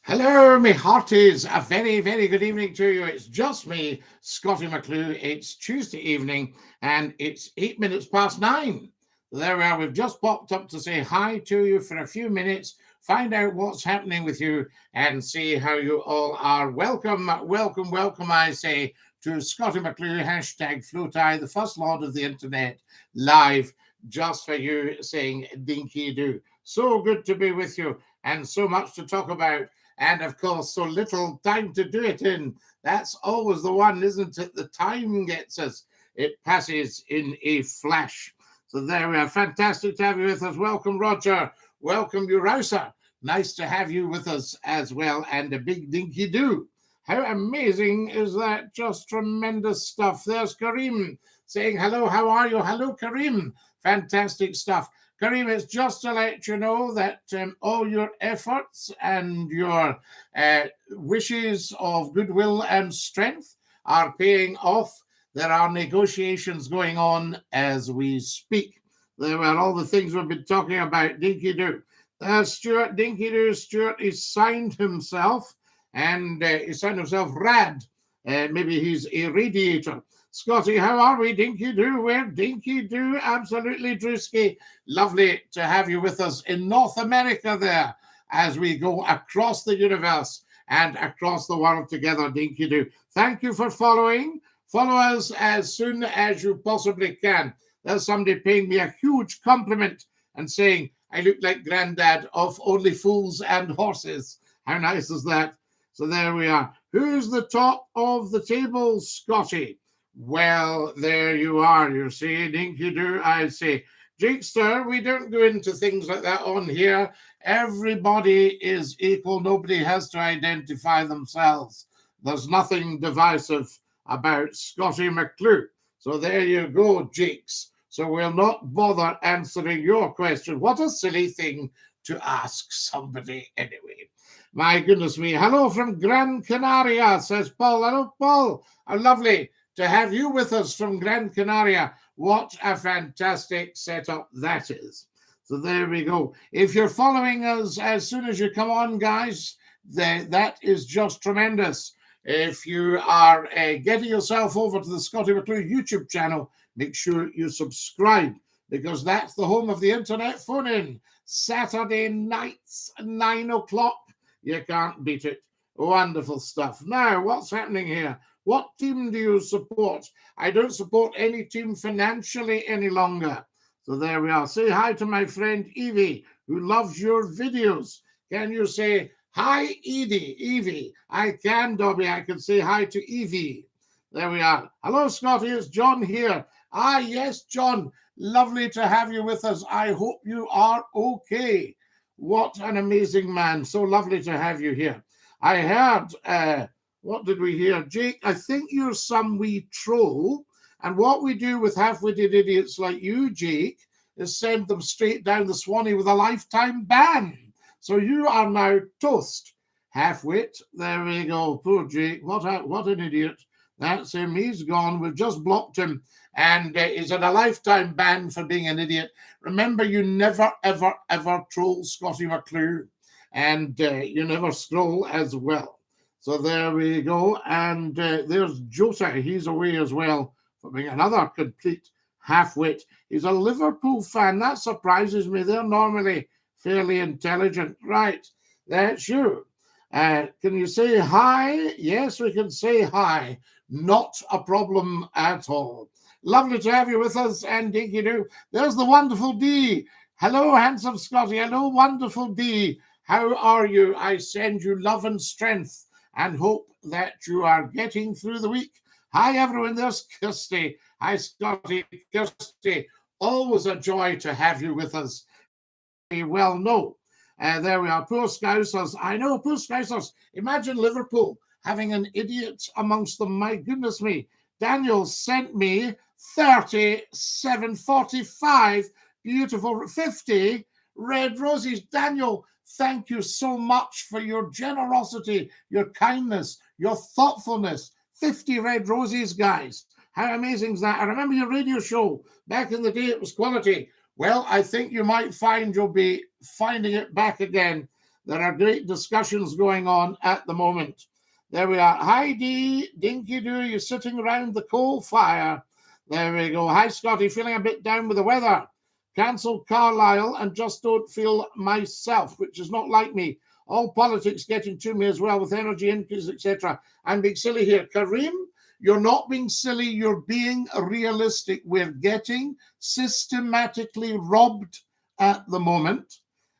Hello, me hearties. A very, very good evening to you. It's just me, Scottie McClue. It's Tuesday evening and it's 8 minutes past 9. There we are. We've just popped up to say hi to you for a few minutes, find out what's happening with you, and see how you all are. Welcome, welcome, welcome, I say, to Scottie McClue, hashtag FloTie, the first lord of the internet, live just for you, saying Dinky-Doo. So good to be with you and so much to talk about. And of course, so little time to do it in. That's always the one, isn't it? The time gets us. It passes in a flash. So there we are. Fantastic to have you with us. Welcome, Roger. Welcome, Urouser. Nice to have you with us as well. And a big Dinky-Doo. How amazing is that? Just tremendous stuff. There's Kareem saying, hello, how are you? Hello, Kareem. Fantastic stuff. Kareem, it's just to let you know that all your efforts and your wishes of goodwill and strength are paying off. There are negotiations going on as we speak. There are all the things we've been talking about. Dinky-Doo. Stuart, Dinky-Doo, Stuart, he signed himself, and he signed himself Rad. Maybe he's a radiator. Scotty, how are we? Dinky-Doo, we're Dinky-Doo, absolutely Drewski. Lovely to have you with us in North America there as we go across the universe and across the world together, Dinky-Doo. Thank you for following. Follow us as soon as you possibly can. There's somebody paying me a huge compliment and saying I look like Granddad of Only Fools and Horses. How nice is that? So there we are. Who's the top of the table, Scotty? Well, there you are. You see, Dinky-Doo, I say. Jakester, we don't go into things like that on here. Everybody is equal. Nobody has to identify themselves. There's nothing divisive about Scottie McClue. So there you go, Jakes. So we'll not bother answering your question. What a silly thing to ask somebody anyway. My goodness me. Hello from Gran Canaria, says Paul. Hello, Paul. How lovely to have you with us from Gran Canaria. What a fantastic setup that is. So there we go. If you're following us as soon as you come on, guys, that is just tremendous. If you are getting yourself over to the Scottie McClue YouTube channel, make sure you subscribe, because that's the home of the internet phone-in. Saturday nights, 9 o'clock. You can't beat it. Wonderful stuff. Now, what's happening here? What team do you support? I don't support any team financially any longer. So there we are. Say hi to my friend Evie, who loves your videos. Can you say hi, Evie? I can, Dobby. I can say hi to Evie. There we are. Hello, Scotty. It's John here. Ah, yes, John. Lovely to have you with us. I hope you are okay. What an amazing man. So lovely to have you here. I heard, what did we hear? Jake, I think you're some wee troll. And what we do with half-witted idiots like you, Jake, is send them straight down the Swanee with a lifetime ban. So you are now toast. Half-wit. There we go. Poor Jake. What an idiot. That's him. He's gone. We've just blocked him. And he's had a lifetime ban for being an idiot. Remember, you never, ever, ever troll Scottie McClue. And you never scroll as well. So there we go. And there's Jota. He's away as well for being another complete half-wit. He's a Liverpool fan. That surprises me. They're normally fairly intelligent. Right. That's you. Can you say hi? Yes, we can say hi. Not a problem at all. Lovely to have you with us, and Dinky-Doo. There's the wonderful D. Hello, handsome Scotty. Hello, wonderful D. How are you? I send you love and strength and hope that you are getting through the week. Hi, everyone. There's Kirsty. Hi, Scotty. Kirsty. Always a joy to have you with us. Well, no. There we are. Poor Scousers. I know, poor Scousers. Imagine Liverpool having an idiot amongst them. My goodness me. Daniel sent me 37.45 beautiful 50 red roses. Daniel, thank you so much for your generosity, your kindness, your thoughtfulness. 50 red roses, guys. How amazing is that? I remember your radio show. Back in the day, it was quality. Well, I think you might find you'll be finding it back again. There are great discussions going on at the moment. There we are. Hi, Dee. Dinky-Doo, you're sitting around the coal fire. There we go. Hi, Scotty. Feeling a bit down with the weather. Cancelled Carlisle and just don't feel myself, which is not like me. All politics getting to me as well with energy increase, etc. I'm being silly here. Kareem, you're not being silly. You're being realistic. We're getting systematically robbed at the moment.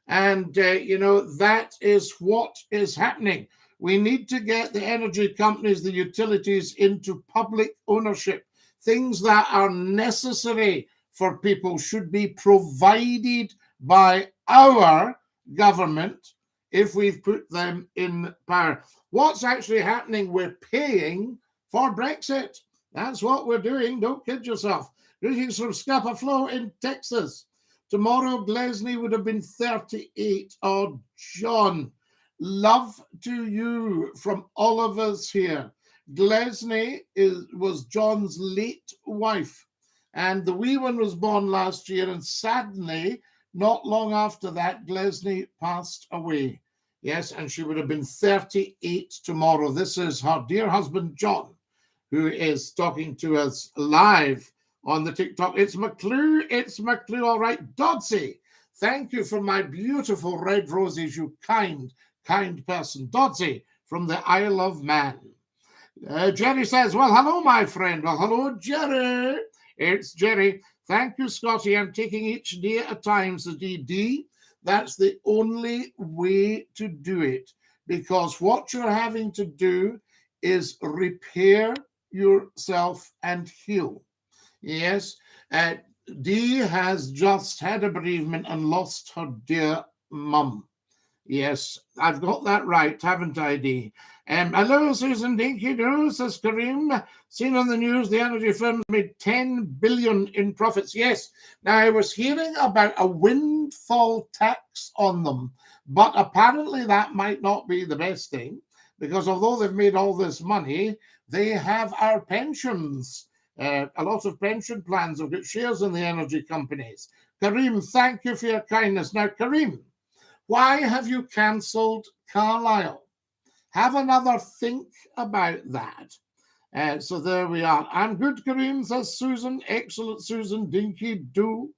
And, that is what is happening. We need to get the energy companies, the utilities into public ownership. Things that are necessary for people should be provided by our government if we've put them in power. What's actually happening? We're paying for Brexit. That's what we're doing. Don't kid yourself. Greetings from Scapa Flow in Texas. Tomorrow, Glesney would have been 38. Oh, John. Love to you from all of us here. Glesney was John's late wife, and the wee one was born last year, and sadly, not long after that, Glesney passed away. Yes, and she would have been 38 tomorrow. This is her dear husband, John, who is talking to us live on the TikTok. It's McClue, all right. Dodsey, thank you for my beautiful red roses, you kind person. Dodsey from the Isle of Man. Jerry says, well, hello, my friend. Well, hello, Jerry. It's Jerry. Thank you, Scotty. I'm taking each day at a time, says DD. That's the only way to do it, because what you're having to do is repair yourself and heal. Yes, Dee has just had a bereavement and lost her dear mum. Yes, I've got that right, haven't I, Dee? Hello, Susan Dinky-Doo, says Kareem. Seen on the news, the energy firms made 10 billion in profits. Yes, now I was hearing about a windfall tax on them, but apparently that might not be the best thing, because although they've made all this money, they have our pensions. A lot of pension plans have got shares in the energy companies. Kareem, thank you for your kindness. Now, Kareem, why have you cancelled Carlisle? Have another think about that. So there we are. I'm good, Kareem, says Susan. Excellent, Susan. Dinky-Doo.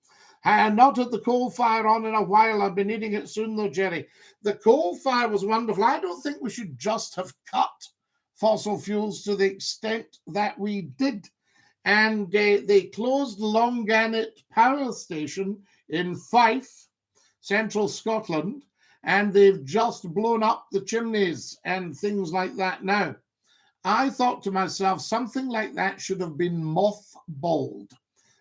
Not at the coal fire on in a while. I've been eating it soon, though, Jerry. The coal fire was wonderful. I don't think we should just have cut fossil fuels to the extent that we did. And they closed Longannet Power Station in Fife, central Scotland, and they've just blown up the chimneys and things like that now. I thought to myself, something like that should have been mothballed.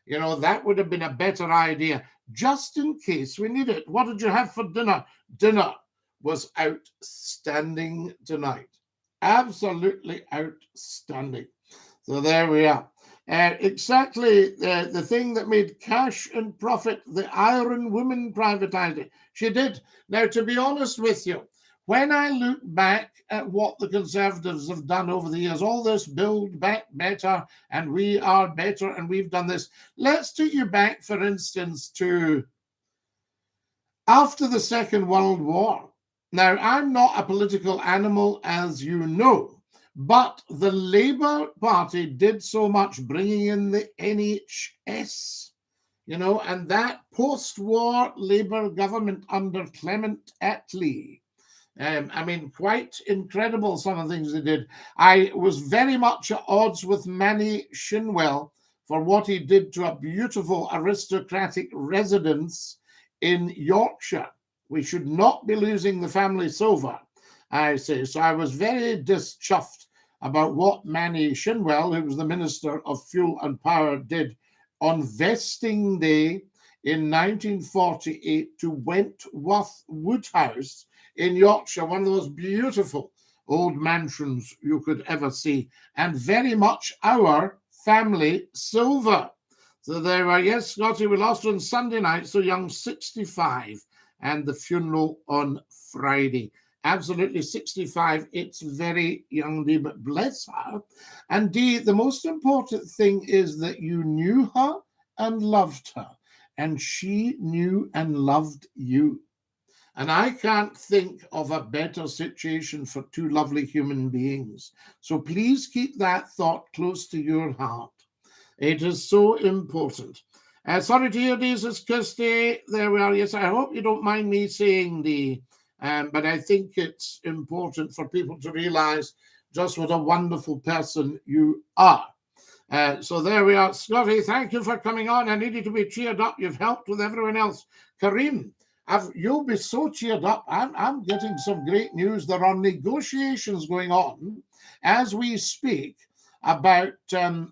That would have been a better idea, just in case we need it. What did you have for dinner? Dinner was outstanding tonight. Absolutely outstanding. So there we are. Exactly the thing that made cash and profit, the Iron Woman privatized it. She did. Now, to be honest with you, when I look back at what the Conservatives have done over the years, all this build back better and we are better and we've done this. Let's take you back, for instance, to after the Second World War. Now, I'm not a political animal, as you know. But the Labour Party did so much, bringing in the NHS, and that post-war Labour government under Clement Attlee. Quite incredible, some of the things they did. I was very much at odds with Manny Shinwell for what he did to a beautiful aristocratic residence in Yorkshire. We should not be losing the family silver, I say. So I was very dischuffed about what Manny Shinwell, who was the Minister of Fuel and Power, did on vesting day in 1948 to Wentworth Woodhouse in Yorkshire, one of those beautiful old mansions you could ever see, and very much our family silver. So there were, yes, Scotty, we lost her on Sunday night, so young, 65, and the funeral on Friday. Absolutely 65. It's very young, Dee, but bless her. And Dee, the most important thing is that you knew her and loved her, and she knew and loved you. And I can't think of a better situation for two lovely human beings. So please keep that thought close to your heart. It is so important. Sorry to hear Jesus, Kirsty. There we are. Yes, I hope you don't mind me saying but I think it's important for people to realize just what a wonderful person you are. So there we are. Scotty, thank you for coming on. I needed to be cheered up. You've helped with everyone else. Kareem, you'll be so cheered up. I'm getting some great news. There are negotiations going on as we speak about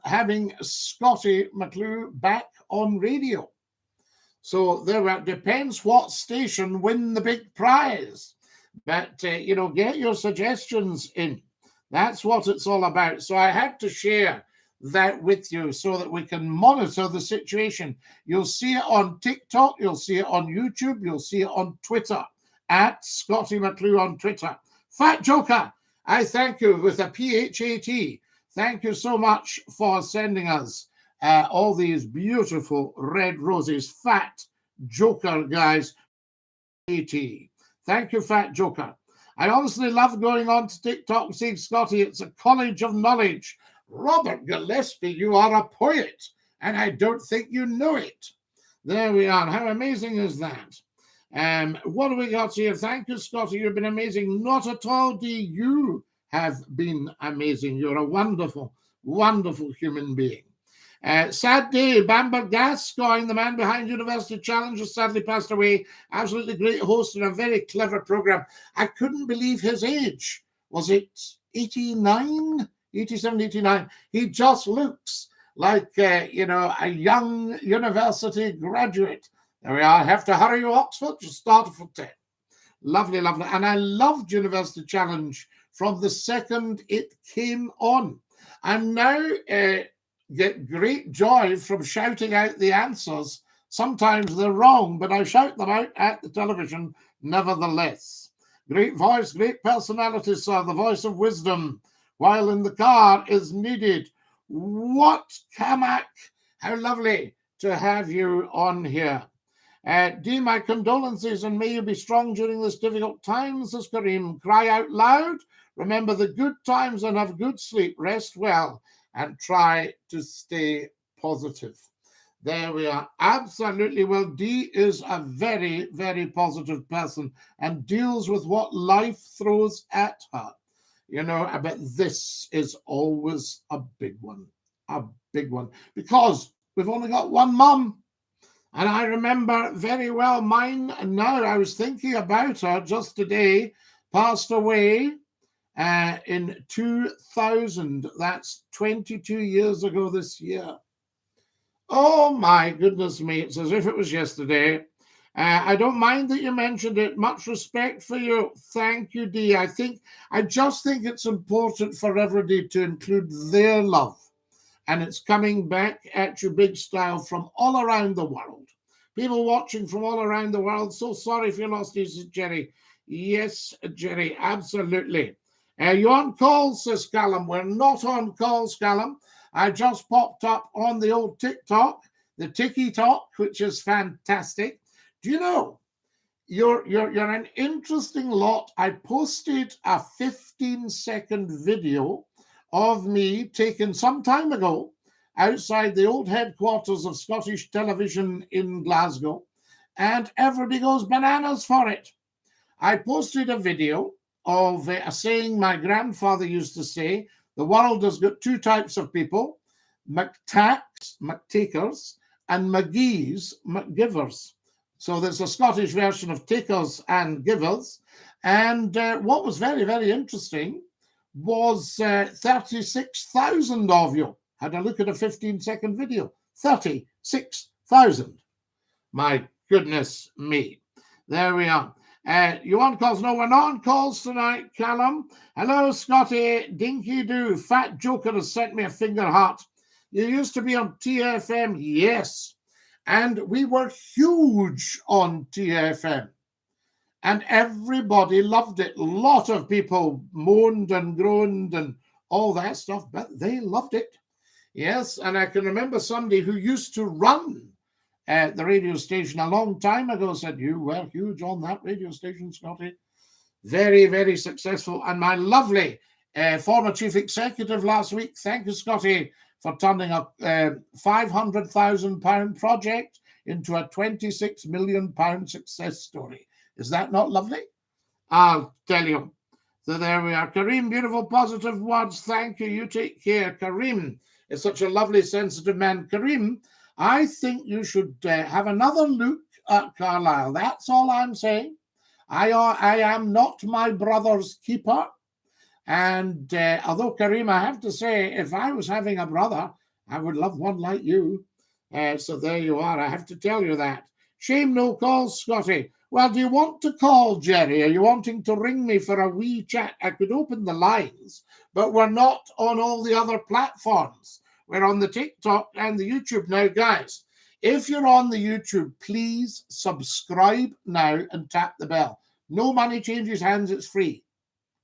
having Scottie McClue back on radio. So there depends what station win the big prize. But, get your suggestions in. That's what it's all about. So I had to share that with you so that we can monitor the situation. You'll see it on TikTok. You'll see it on YouTube. You'll see it on Twitter, at Scottie McClue on Twitter. Fat Joker, I thank you with a PHAT. Thank you so much for sending us all these beautiful red roses. Fat Joker, guys. Thank you, Fat Joker. I honestly love going on to TikTok and seeing Scottie. It's a college of knowledge. Robert Gillespie, you are a poet, and I don't think you know it. There we are. How amazing is that? What do we got here? Thank you, Scottie. You've been amazing. Not at all, D. You have been amazing. You're a wonderful, wonderful human being. Sad day, Bamber Gascoigne, the man behind University Challenge, has sadly passed away. Absolutely great host and a very clever program. I couldn't believe his age. Was it 89? 87, 89. He just looks like, a young university graduate. There we are. I have to hurry you, Oxford. Just start for 10. Lovely, lovely. And I loved University Challenge from the second it came on. I'm now get great joy from shouting out the answers. Sometimes they're wrong, but I shout them out at the television nevertheless. Great voice, great personality, sir. The voice of wisdom while in the car is needed. What, Kamak? How lovely to have you on here. D, my condolences, and may you be strong during this difficult time, says Kareem. Cry out loud. Remember the good times and have good sleep. Rest well and try to stay positive. There we are. Absolutely. Well, D is a very, very positive person and deals with what life throws at her. But this is always a big one, because we've only got one mum. And I remember very well mine. And now I was thinking about her just today, passed away in 2000. That's 22 years ago this year. Oh, my goodness me. It's as if it was yesterday. I don't mind that you mentioned it. Much respect for you. Thank you, Dee. I just think it's important for everybody to include their love. And it's coming back at you big style from all around the world. People watching from all around the world. So sorry if you lost this, Jerry. Yes, Jerry, absolutely. You on call, says Callum. We're not on calls, Callum. I just popped up on the old TikTok, the Tiki-Talk, which is fantastic. Do you know, you're an interesting lot. I posted a 15-second video of me taken some time ago outside the old headquarters of Scottish Television in Glasgow, and everybody goes bananas for it. I posted a video of a saying my grandfather used to say, the world has got two types of people, McTacks, McTakers, and McGees, McGivers. So there's a Scottish version of takers and givers. And what was very, very interesting was 36,000 of you had a look at a 15-second video. 36,000. My goodness me. There we are. You on calls? No, we're not on calls tonight, Callum. Hello, Scotty. Dinky-Doo. Fat Joker has sent me a finger heart. You used to be on TFM. Yes. And we were huge on TFM. And everybody loved it. A lot of people moaned and groaned and all that stuff, but they loved it. Yes, and I can remember somebody who used to run the radio station a long time ago said you were huge on that radio station, Scotty. Very, very successful. And my lovely former chief executive last week, thank you, Scotty, for turning a £500,000 project into a £26 million success story. Is that not lovely? I'll tell you. So there we are. Kareem, beautiful, positive words. Thank you. You take care. Kareem is such a lovely, sensitive man. Kareem, I think you should have another look at Carlisle. That's all I'm saying. I am not my brother's keeper. And although, Kareem, I have to say, if I was having a brother, I would love one like you. So there you are. I have to tell you that. Shame no calls, Scotty. Well, do you want to call, Jerry? Are you wanting to ring me for a wee chat? I could open the lines, but we're not on all the other platforms. We're on the TikTok and the YouTube now, guys. If you're on the YouTube, please subscribe now and tap the bell. No money changes hands. It's free.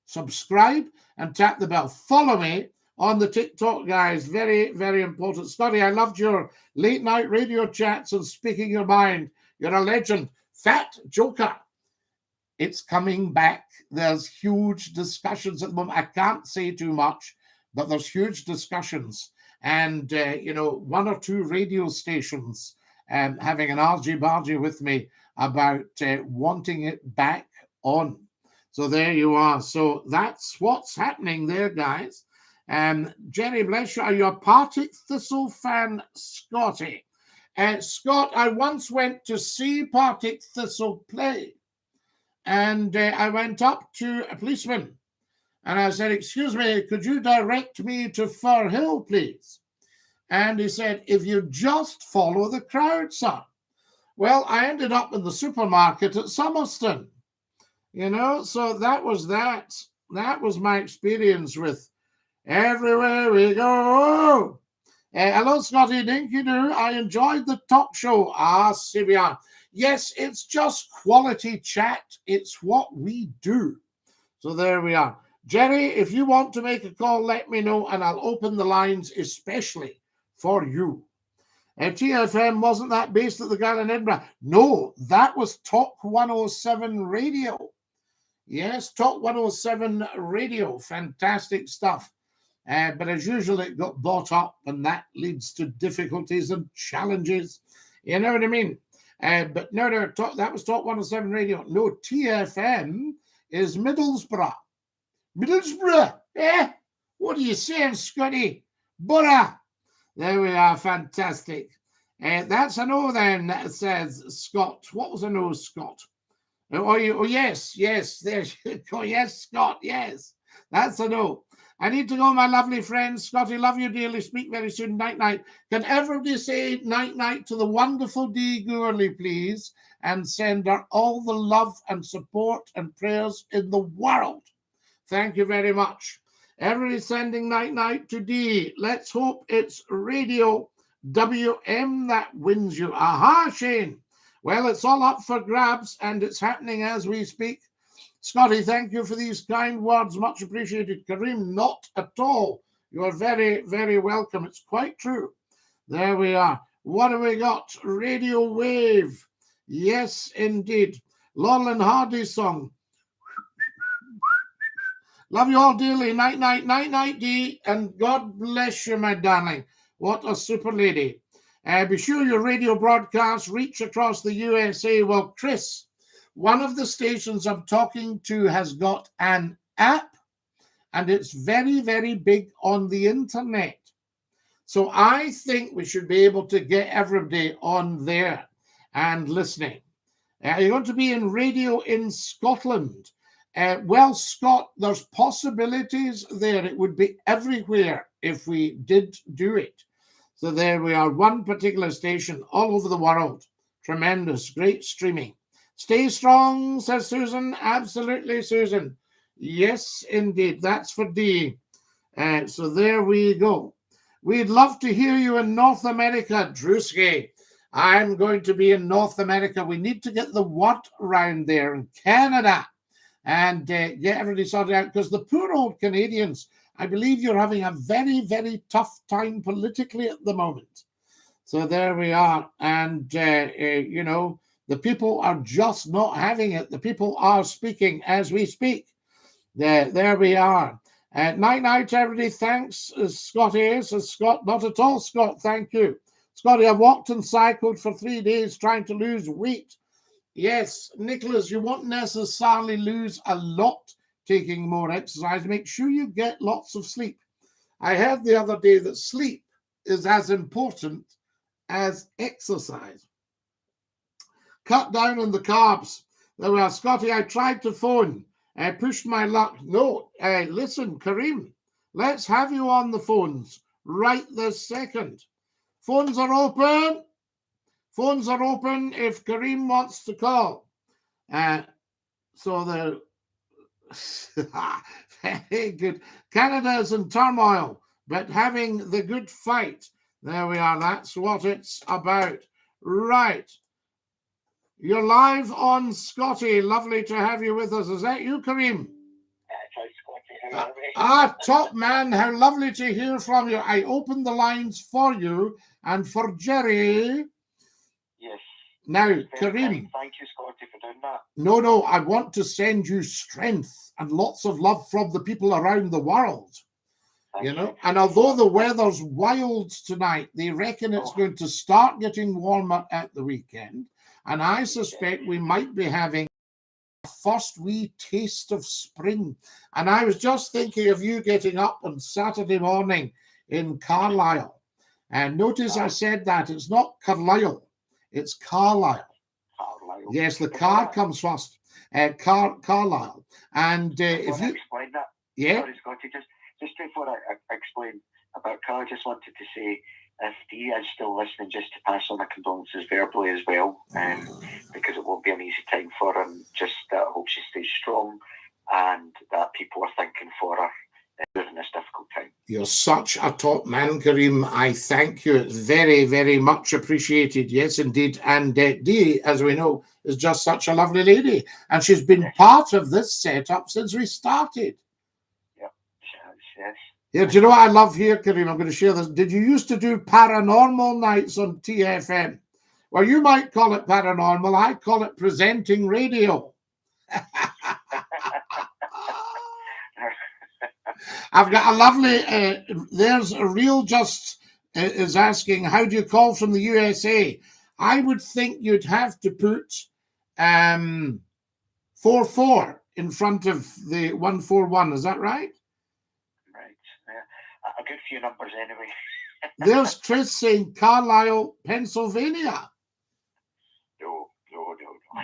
Subscribe and tap the bell. Follow me on the TikTok, guys. Very, very important. Scotty, I loved your late night radio chats and speaking your mind. You're a legend. Fat Joker. It's coming back. There's huge discussions at the moment. I can't say too much, but there's huge discussions. And, one or two radio stations having an argy-bargy with me about wanting it back on. So there you are. So that's what's happening there, guys. Jenny, bless you. Are you a Partick Thistle fan, Scotty? Scott, I once went to see Partick Thistle play. And I went up to a policeman. And I said, excuse me, could you direct me to Fir Hill, please? And he said, if you just follow the crowd, sir. Well, I ended up in the supermarket at Summerston. So that was that. That was my experience with Everywhere We Go. Hello, Scotty, Dinky-Doo. I enjoyed the talk show. CBR. Yes, it's just quality chat. It's what we do. So there we are. Jerry, if you want to make a call, let me know, and I'll open the lines especially for you. TFM, wasn't that based at the Gala in Edinburgh? No, that was Talk 107 Radio. Yes, Talk 107 Radio. Fantastic stuff. But as usual, it got bought up, and that leads to difficulties and challenges. You know what I mean? But no, that was Talk 107 Radio. No, TFM is Middlesbrough. Middlesbrough, What are you saying, Scotty? Borough. There we are, fantastic. That's a no then, says Scott. What was a no, Scott? Yes, there you go. Yes, Scott, yes. That's a no. I need to go, my lovely friends. Scotty, love you dearly. Speak very soon. Night-night. Can everybody say night-night to the wonderful Dee Gourley, please, and send her all the love and support and prayers in the world. Thank you very much. Everybody sending night-night to Dee. Let's hope it's Radio WM that wins you. Aha, Shane. Well, it's all up for grabs, and it's happening as we speak. Scotty, thank you for these kind words. Much appreciated. Kareem, not at all. You are very, very welcome. It's quite true. There we are. What have we got? Radio Wave. Yes, indeed. Laurel and Hardy's song. Love you all dearly. Night, night, night, night, Dee. And God bless you, my darling. What a super lady. Be sure your radio broadcasts reach across the USA. Well, Chris, one of the stations I'm talking to has got an app, and it's very, very big on the internet. So I think we should be able to get everybody on there and listening. You're going to be in radio in Scotland. Well, Scott, there's possibilities there. It would be everywhere if we did do it. So there we are, one particular station all over the world. Tremendous, great streaming. Stay strong, says Susan. Absolutely, Susan. Yes, indeed. That's for Dee. So there we go. We'd love to hear you in North America, Drewski. I'm going to be in North America. We need to get the word around there in Canada and get everybody sorted out, because the poor old Canadians, I believe you're having a very, very tough time politically at the moment. So there we are. And, you know, the people are just not having it. The people are speaking as we speak. There we are. Night, night, everybody. Thanks, Scottie. Says Scott. Not at all, Scott. Thank you. Scottie, I walked and cycled for 3 days trying to lose weight. Yes, Nicholas, you won't necessarily lose a lot taking more exercise. Make sure you get lots of sleep. I heard the other day that sleep is as important as exercise. Cut down on the carbs. There we are. Scottie, I tried to phone. I pushed my luck. No, listen, Kareem, let's have you on the phones right this second. Phones are open. Phones are open if Kareem wants to call. So the very good. Canada is in turmoil, but having the good fight. There we are. That's what it's about. Right. You're live on Scottie. Lovely to have you with us. Is that you, Kareem? Top man. How lovely to hear from you. I opened the lines for you and for Jerry. Yes. Now, Very Kareem. Thank you, Scottie, for doing that. No, I want to send you strength and lots of love from the people around the world. You know, and although the weather's wild tonight, they reckon it's going to start getting warmer at the weekend. And I suspect we might be having a first wee taste of spring. And I was just thinking of you getting up on Saturday morning in Carlisle. And notice I said that it's not Carlisle, it's Carlisle. Yes, the car comes first. Carlisle. And if you explain that, yeah. Sorry, Scottie, just before I explain about Carl, I just wanted to say if Dee is still listening, just to pass on my condolences verbally as well, because it won't be an easy time for her, and just I hope she stays strong and that people are thinking for her during this difficult time. You're such a top man, Kareem. I thank you. It's very, very much appreciated. Yes, indeed. And Dee, as we know, is just such a lovely lady. And she's been part of this setup since we started. Yes. Yeah, do you know what I love here, Kareem? I'm going to share this. Did you used to do paranormal nights on TFM? Well, you might call it paranormal. I call it presenting radio. I've got a lovely, there's a real just is asking, how do you call from the USA? I would think you'd have to put 44 in front of the 141. Is that right? A good few numbers anyway. There's Trish saying Carlisle, Pennsylvania. No.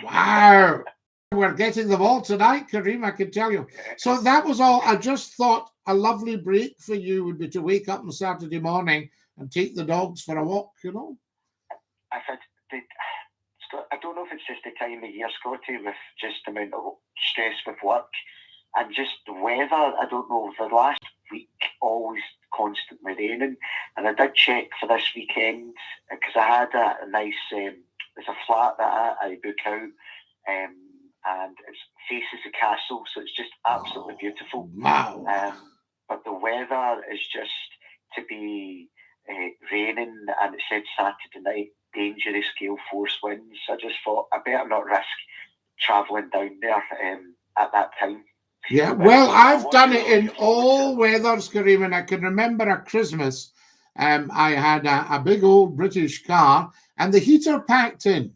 Wow. We're getting them all tonight, Kareem, I can tell you. So that was all. I just thought a lovely break for you would be to wake up on Saturday morning and take the dogs for a walk, you know? I don't know if it's just the time of year, Scottie, with just the amount of stress with work and just the weather. I don't know, the last week always constantly raining, and I did check for this weekend because I had a nice there's a flat that I book out, and it faces the castle, so it's just absolutely beautiful. Wow. But the weather is just to be raining, and it said Saturday night dangerous gale force winds. I just thought I better not risk travelling down there at that time. Yeah, well, I've done it in all weathers, Kareem, and I can remember a Christmas. I had a big old British car, and the heater packed in.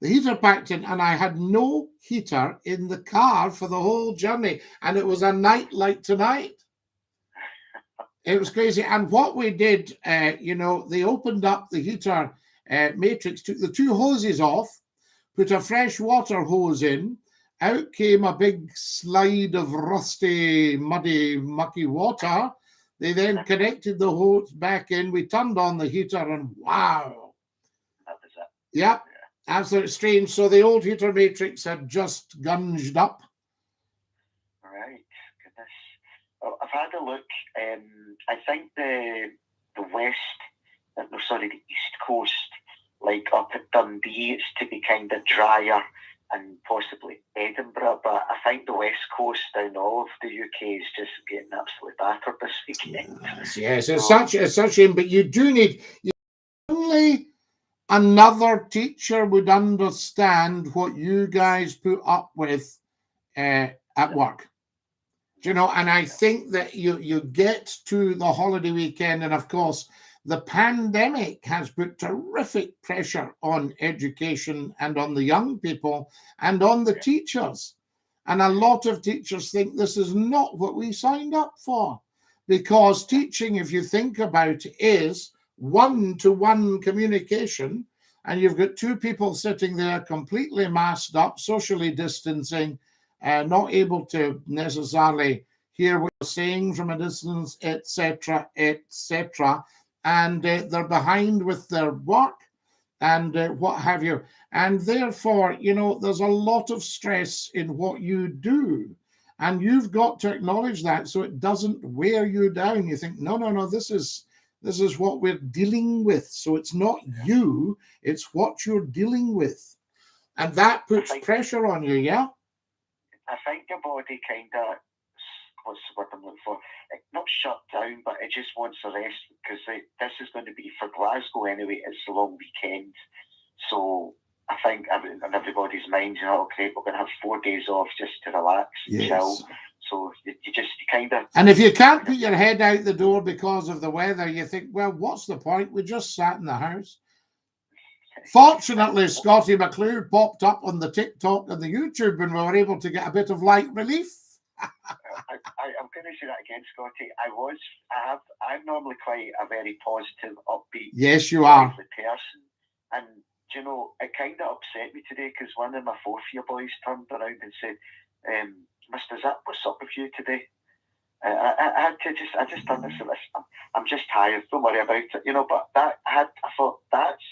The heater packed in, and I had no heater in the car for the whole journey, and it was a night like tonight. It was crazy. And what we did, they opened up the heater matrix, took the two hoses off, put a fresh water hose in. Out came a big slide of rusty, muddy, mucky water. They then connected the hose back in. We turned on the heater, and wow. That was it. Yep, absolutely strange. So the old heater matrix had just gunged up. Right, goodness. Well, I've had a look. I think the east coast, like up at Dundee, it's to be kind of drier and possibly Edinburgh, but I think the West Coast down all of the UK is just getting absolutely battered this weekend. Yes, it's such a shame, but you do need, only another teacher would understand what you guys put up with at work. Do you know, and I think that you get to the holiday weekend, and of course, the pandemic has put terrific pressure on education and on the young people and on the teachers. And a lot of teachers think this is not what we signed up for, because teaching, if you think about it, is one-to-one communication, and you've got two people sitting there completely masked up, socially distancing, not able to necessarily hear what you're saying from a distance, etc., etc., and they're behind with their work and what have you. And therefore, you know, there's a lot of stress in what you do. And you've got to acknowledge that so it doesn't wear you down. You think, no, this is what we're dealing with. So it's not you, it's what you're dealing with. And that puts pressure on you, yeah? I think your body kind of, what's the word I'm looking for? Not shut down, but it just wants a rest, because this is going to be for Glasgow anyway. It's a long weekend. So I think in everybody's mind, you know, okay, we're going to have 4 days off just to relax and chill. So you kind of... And if you can't put your head out the door because of the weather, you think, well, what's the point? We just sat in the house. Fortunately, Scottie McClue popped up on the TikTok and the YouTube, and we were able to get a bit of light relief. I'm going to say that again, Scottie. I'm normally quite a very positive, upbeat, yes, you are, person, and you know, it kind of upset me today because one of my fourth year boys turned around and said, "Mr. Zip, what's up with you today?" I just turned and said, "Listen, I'm just tired. Don't worry about it." You know, but I thought that's.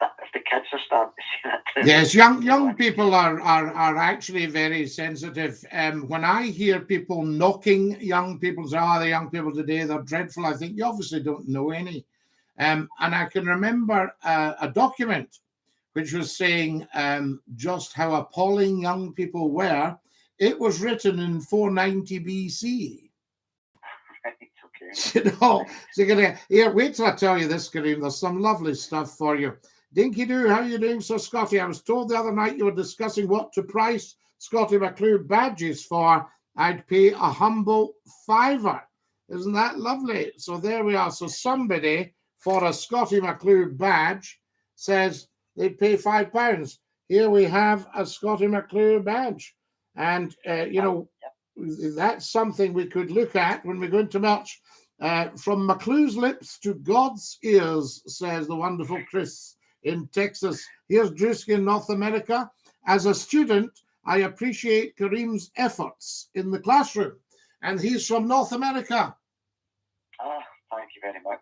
If the kids are starting to see that too. Yes, young people are actually very sensitive. When I hear people knocking young people, say, the young people today, they're dreadful, I think you obviously don't know any. And I can remember a document which was saying just how appalling young people were. It was written in 490 BC. Right, okay. You know, so you're gonna, here, wait till I tell you this, Kareem. There's some lovely stuff for you. Dinky-Doo, how are you doing? So, Scottie, I was told the other night you were discussing what to price Scottie McClue badges for. I'd pay a humble £5. Isn't that lovely? So there we are. So somebody for a Scottie McClue badge says they'd pay £5. Here we have a Scottie McClue badge. And, you know, that's something we could look at when we go into March. From McClue's lips to God's ears, says the wonderful Chris in Texas. Here's Drewski in North America. As a student, I appreciate Kareem's efforts in the classroom. And he's from North America. Thank you very much.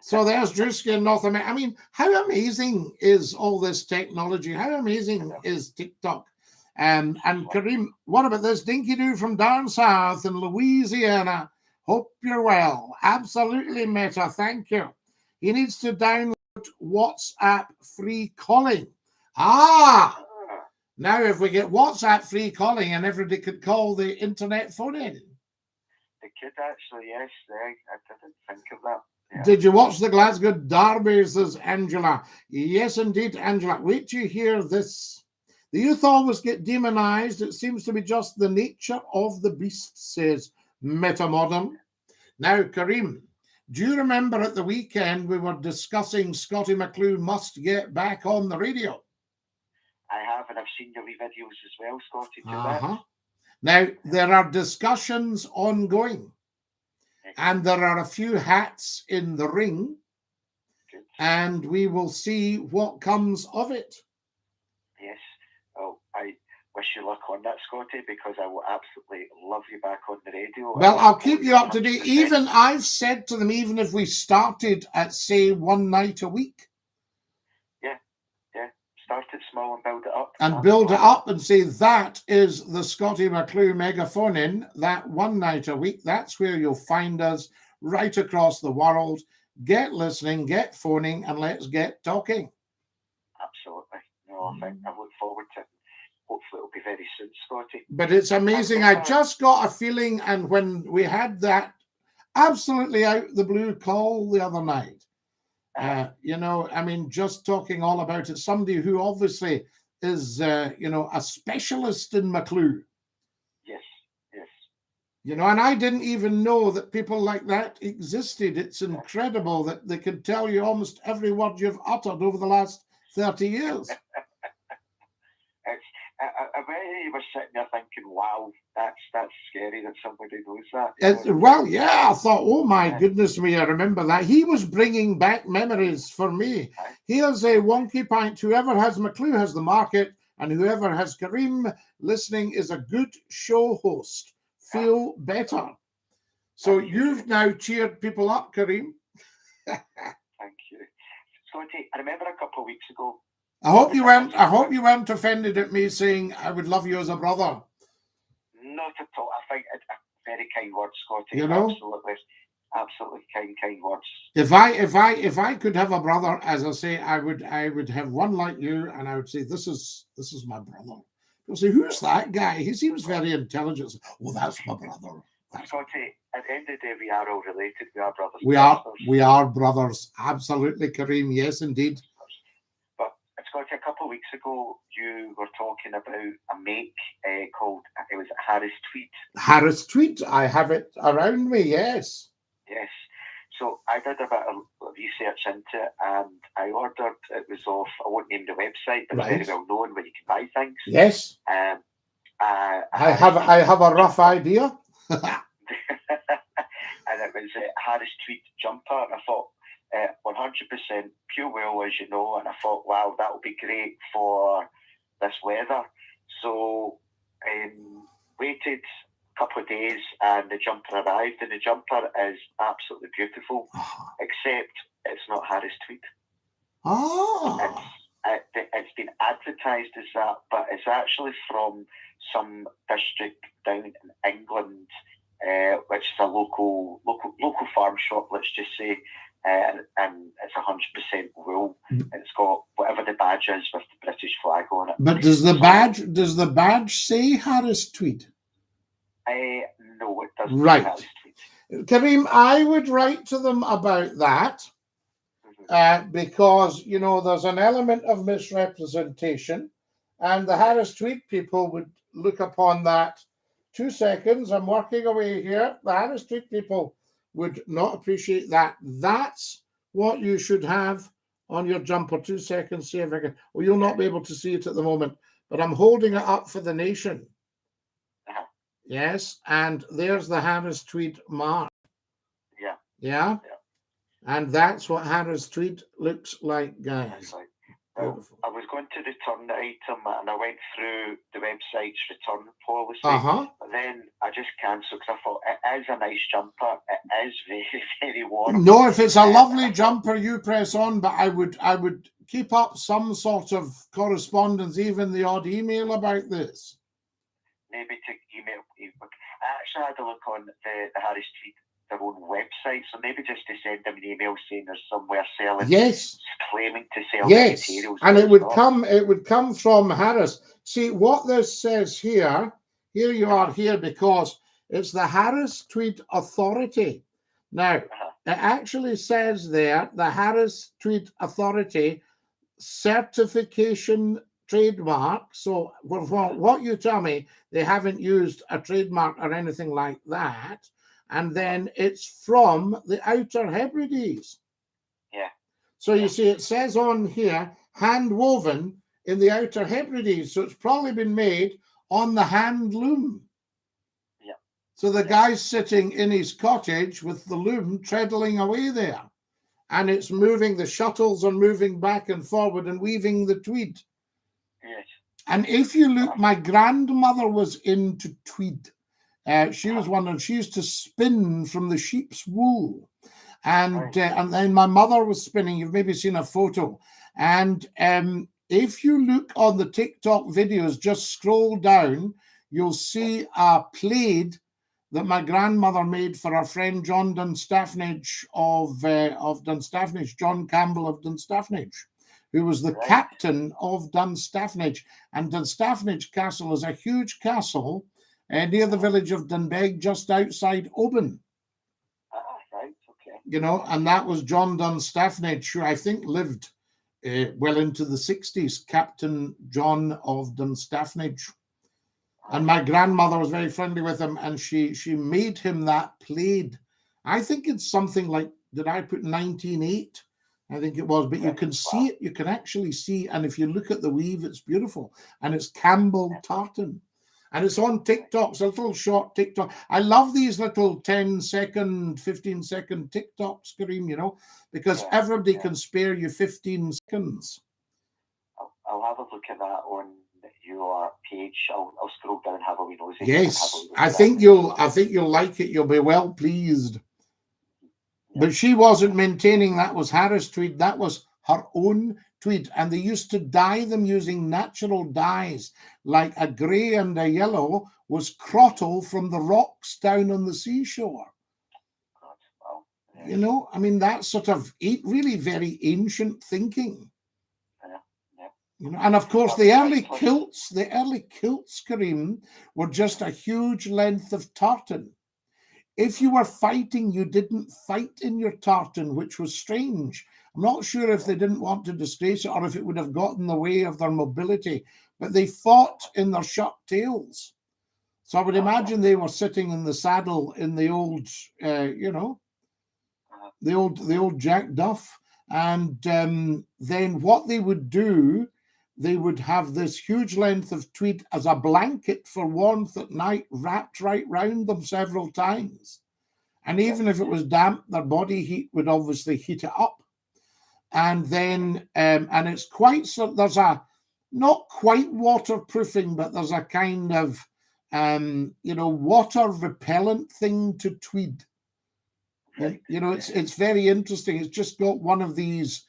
So there's Drewski in North America. I mean, how amazing is all this technology? How amazing is TikTok? And Kareem, what about this? Dinky-Doo from down south in Louisiana. Hope you're well. Absolutely, Meta. Thank you. He needs to download WhatsApp free calling. Now if we get WhatsApp free calling and everybody could call the internet phone in. They could actually, yes. I didn't think of that. Yeah. Did you watch the Glasgow Derby, says Angela? Yes, indeed, Angela. Wait till you hear this. The youth always get demonized. It seems to be just the nature of the beast, says Metamodern. Now, Kareem, do you remember at the weekend we were discussing Scottie McClue must get back on the radio? I have, and I've seen your wee videos as well, Scottie. Now, there are discussions ongoing, and there are a few hats in the ring, and we will see what comes of it. Yes. Oh, I wish you luck on that, Scottie, because I will absolutely love you back on the radio. Well, I'll keep you up to date. Even I've said to them, even if we started at, say, one night a week. Yeah. Start it small and build it up. And build it up and say, that is the Scottie McClue megaphone in, that one night a week. That's where you'll find us right across the world. Get listening, get phoning, and let's get talking. Absolutely. No, I look forward to it. hopefully it'll be very soon, Scotty. But it's amazing. I just got a feeling, and when we had that absolutely out the blue call the other night, you know, I mean, just talking all about it, somebody who obviously is, you know, a specialist in McClue. Yes, yes. You know, and I didn't even know that people like that existed. It's incredible that they can tell you almost every word you've uttered over the last 30 years. I bet you were sitting there thinking, wow, that's scary that somebody knows that. Well, yeah, I thought, oh my goodness me, I remember that. He was bringing back memories for me. Here's a wonky pint. Whoever has McClue has the market, and whoever has Kareem listening is a good show host. Feel better. So you've now cheered people up, Kareem. Thank you. Scotty, I remember a couple of weeks ago, I hope you weren't offended at me saying I would love you as a brother. Not at all. I think it's a very kind word, Scotty. You know, absolutely kind words. If I could have a brother, as I say, I would have one like you, and I would say this is my brother. They'll say, who's that guy? He seems very intelligent. Oh, that's my brother. Scotty, at the end of the day, we are all related. We are brothers. We are brothers. Absolutely, Kareem. Yes, indeed. Scotty, a couple of weeks ago, you were talking about a make called, it was Harris Tweed. Harris Tweed, I have it around me, yes. Yes. So I did a bit of research into it, and I ordered, it was off, I won't name the website, but it's very well known where you can buy things. Yes. I have a rough idea. And it was a Harris Tweed jumper, and I thought, 100% pure wool, as you know, and I thought, wow, that would be great for this weather. So waited a couple of days, and the jumper arrived, and the jumper is absolutely beautiful, except it's not Harris Tweed. It's been advertised as that, but it's actually from some district down in England, which is a local farm shop, let's just say. And it's 100% wool, and it's got whatever the badge is with the British flag on it. But does the badge say Harris Tweed? No, it doesn't. Right, say Harris Tweed. Kareem, I would write to them about that, because you know there's an element of misrepresentation, and the Harris Tweed people would look upon that. 2 seconds, I'm working away here. The Harris Tweed people would not appreciate that. That's what you should have on your jumper. 2 seconds, see if I can. Well, you'll not be able to see it at the moment, but I'm holding it up for the nation. Yes, and there's the Harris Tweed mark. Yeah. And that's what Harris Tweed looks like, guys. Well, I was going to return the item, and I went through the website's return policy, but then I just cancelled because I thought it is a nice jumper. It is very, very warm. No, if it's a lovely jumper, you press on, but I would keep up some sort of correspondence, even the odd email about this. Maybe to email. I actually had a look on the Harris Tweed, their own website, so maybe just to send them an email saying there's somewhere selling, claiming to sell materials. And it would come from Harris. See what this says here you are here, because it's the Harris Tweed Authority. Now it actually says there the Harris Tweed Authority certification trademark. So what you tell me, they haven't used a trademark or anything like that. And then it's from the Outer Hebrides. So you see, it says on here, hand woven in the Outer Hebrides. So it's probably been made on the hand loom. So the guy's sitting in his cottage with the loom treadling away there. And it's moving, the shuttles are moving back and forward and weaving the tweed. And if you look, my grandmother was into tweed. She was one, and she used to spin from the sheep's wool, and then my mother was spinning. You've maybe seen a photo, and if you look on the TikTok videos, just scroll down, you'll see a plaid that my grandmother made for our friend John Dunstaffnage of Dunstaffnage, John Campbell of Dunstaffnage, who was the Right. captain of Dunstafnage. And Dunstafnage Castle is a huge castle near the village of Dunbeg, just outside Oban. Right, okay. You know, and that was John Dunstafnage, who I think lived well into the 60s, Captain John of Dunstafnage. And my grandmother was very friendly with him, and she made him that plaid. I think it's something like, did I put 1908? I think it was, but you can see it, you can actually see, and if you look at the weave, it's beautiful. And it's Campbell tartan. And it's on TikTok, it's a little short TikTok. I love these little 10-second, 15-second TikToks, Kareem, you know, because everybody can spare you 15 seconds. I'll have a look at that on your page. I'll scroll down, have a wee nosy. Yes, I think you'll like it. You'll be well pleased. Yeah. But she wasn't maintaining that was Harris tweed. That was her own tweed, and they used to dye them using natural dyes, like a grey and a yellow was crottle from the rocks down on the seashore. Wow. Yeah. You know, I mean, that's sort of really very ancient thinking. You know, and of course, the early kilts, Kareem, were just a huge length of tartan. If you were fighting, you didn't fight in your tartan, which was strange. I'm not sure if they didn't want to disgrace it or if it would have got in the way of their mobility, but they fought in their shut tails. So I would imagine they were sitting in the saddle in the old, you know, the old Jack Duff. And then what they would do, they would have this huge length of tweed as a blanket for warmth at night, wrapped right round them several times. And even if it was damp, their body heat would obviously heat it up. And then, and it's quite, so there's a, not quite waterproofing, but there's a kind of, you know, water repellent thing to tweed. You know, it's very interesting. It's just got one of these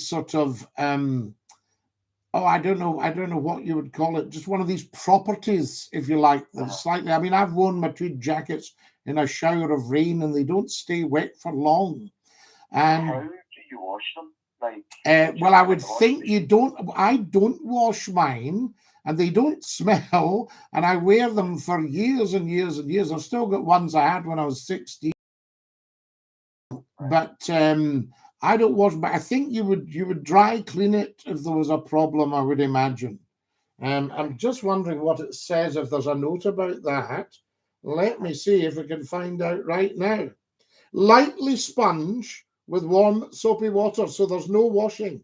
sort of, I don't know what you would call it. Just one of these properties, if you like, that's slightly. I mean, I've worn my tweed jackets in a shower of rain, and they don't stay wet for long. And how do you wash them? Like, well, I would think you don't. I don't wash mine, and they don't smell. And I wear them for years and years and years. I've still got ones I had when I was 16. But I don't wash, but I think you would dry clean it if there was a problem, I would imagine. I'm just wondering what it says, if there's a note about that. Let me see if we can find out right now. Lightly sponge with warm soapy water, so there's no washing